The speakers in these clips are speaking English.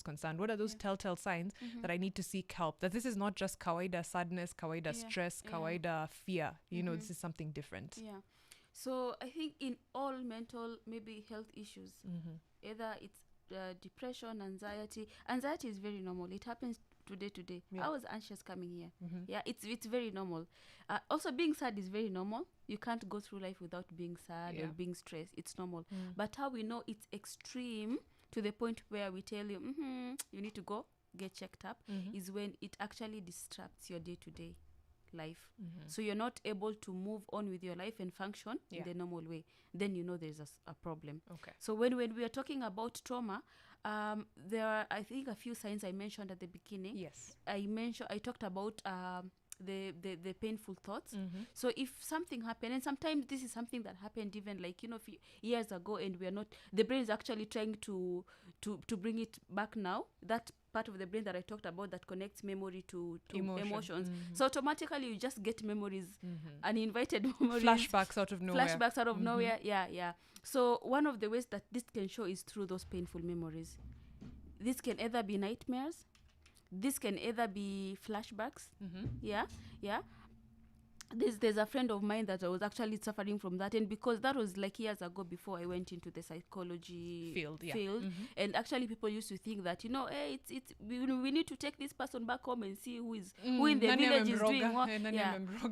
concerned? What are those telltale signs that I need to seek help? That this is not just kawaida sadness, kawaida stress, kawaida fear. You know, this is something different. Yeah. So I think in all mental, maybe health issues, either it's depression, anxiety. Anxiety is very normal. It happens today. Yeah. I was anxious coming here. Yeah, it's very normal. Also, being sad is very normal. You can't go through life without being sad or being stressed. It's normal. But how we know it's extreme to the point where we tell you, you need to go get checked up, is when it actually disrupts your day-to-day life. So you're not able to move on with your life and function in the normal way. Then you know there's a problem. Okay. So when we are talking about trauma, there are, I think, a few signs I mentioned at the beginning. Yes. I talked about the painful thoughts. So if something happened, and sometimes this is something that happened even like, years ago, and we are not, the brain is actually trying to bring it back now. That part of the brain that I talked about that connects memory to emotions. So automatically you just get memories, uninvited memories. Flashbacks out of nowhere. Yeah. So one of the ways that this can show is through those painful memories. This can either be nightmares. This can either be flashbacks. Yeah. There's a friend of mine that I was actually suffering from that, and because that was like years ago before I went into the psychology field, and actually people used to think that hey, it's we need to take this person back home and see who in the village is doing what.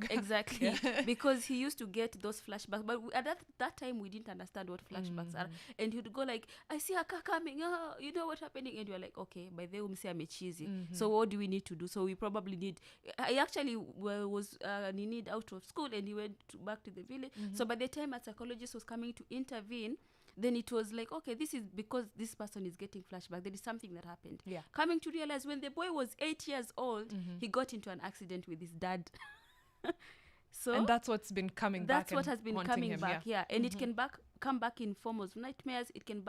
Exactly. Because he used to get those flashbacks, but at that time we didn't understand what flashbacks are, and he'd go like, I see a car coming, you know what's happening, and you're like, okay, by the way, say I'm cheesy. So what do we need to do? So we probably need, I actually was need out of school, and he went back to the village. So by the time a psychologist was coming to intervene, then it was like, okay, this is because this person is getting flashback. There is something that happened. Coming to realize when the boy was 8 years old, he got into an accident with his dad. And that's what's been coming back. That's what has been coming back. And it can come back in form of nightmares. It can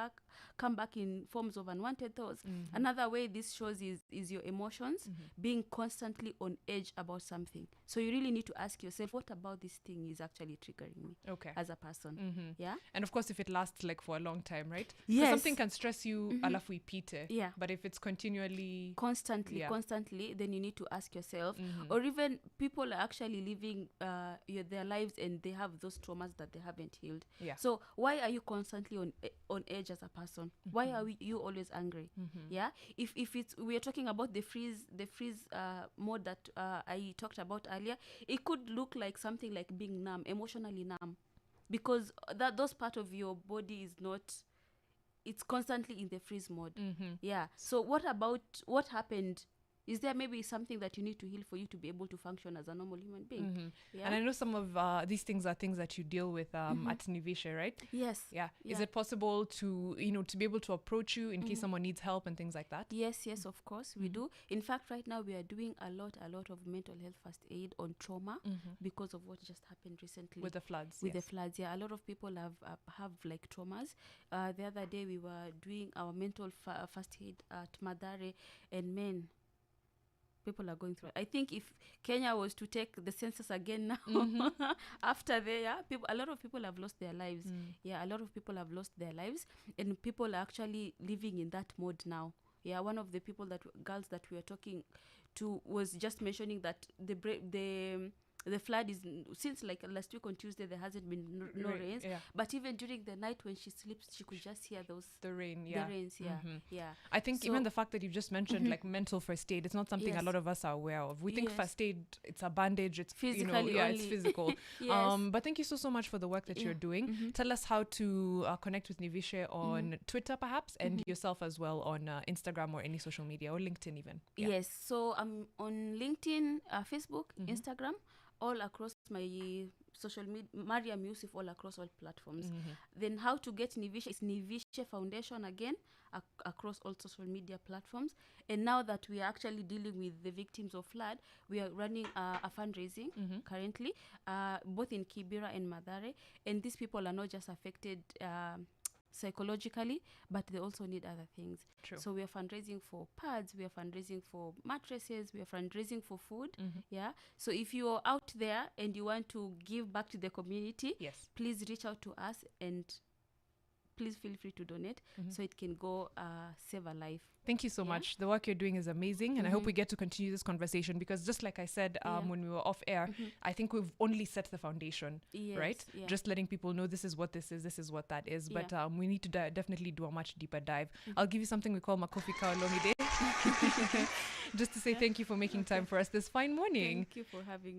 come back in forms of unwanted thoughts. Another way this shows is your emotions being constantly on edge about something. So you really need to ask yourself, what about this thing is actually triggering me as a person? Yeah. And of course, if it lasts like for a long time, right? Yes. Something can stress you, alafu ipite. Yeah. But if it's continually... Constantly, then you need to ask yourself. Or even people are actually living their lives and they have those traumas that they haven't healed. Yeah. So why are you constantly on edge as a person? Why are you always angry? Yeah. If we are talking about the freeze mode that I talked about earlier, it could look like something like being numb, emotionally numb, because those part of your body is not. It's constantly in the freeze mode. Yeah. So what happened? Is there maybe something that you need to heal for you to be able to function as a normal human being? Yeah? And I know some of these things are things that you deal with at Nivishe, right? Yes. Yeah. Is it possible to, to be able to approach you in case someone needs help and things like that? Yes, of course, we do. In fact, right now we are doing a lot of mental health first aid on trauma because of what just happened recently. With the floods. The floods, a lot of people have like traumas. The other day we were doing our mental first aid at Madare, and people are going through it. I think if Kenya was to take the census again now, after a lot of people have lost their lives. A lot of people have lost their lives, and people are actually living in that mode now. One of the girls that we were talking to was just mentioning that the flood is, since like last week on Tuesday there hasn't been no rains, but even during the night when she sleeps she could just hear the rains. I think even the fact that you've just mentioned like mental first aid, it's not something a lot of us are aware of. We think first aid, it's a bandage, it's physically it's physical. But thank you so much for the work that you're doing. Tell us how to connect with Nivishe on Twitter perhaps, and yourself as well on Instagram or any social media, or LinkedIn even. Yes, so I'm on LinkedIn, Facebook, Instagram, all across my social media, Mariam Yusuf, all across all platforms. Then how to get Nivishe is Nivishe Foundation again, across all social media platforms. And now that we are actually dealing with the victims of flood, we are running a fundraising currently, both in Kibera and Madare. And these people are not just affected psychologically, but they also need other things. True. So we are fundraising for pads, we are fundraising for mattresses, we are fundraising for food. So if you're out there and you want to give back to the community, please reach out to us and please feel free to donate so it can go save a life. Thank you so much. The work you're doing is amazing, and I hope we get to continue this conversation, because just like I said when we were off air, I think we've only set the foundation, right? Yeah. Just letting people know this is what this is what that is. But we need to definitely do a much deeper dive. I'll give you something we call Makofi Kaolomide, just to say thank you for making time for us this fine morning. Thank you for having me.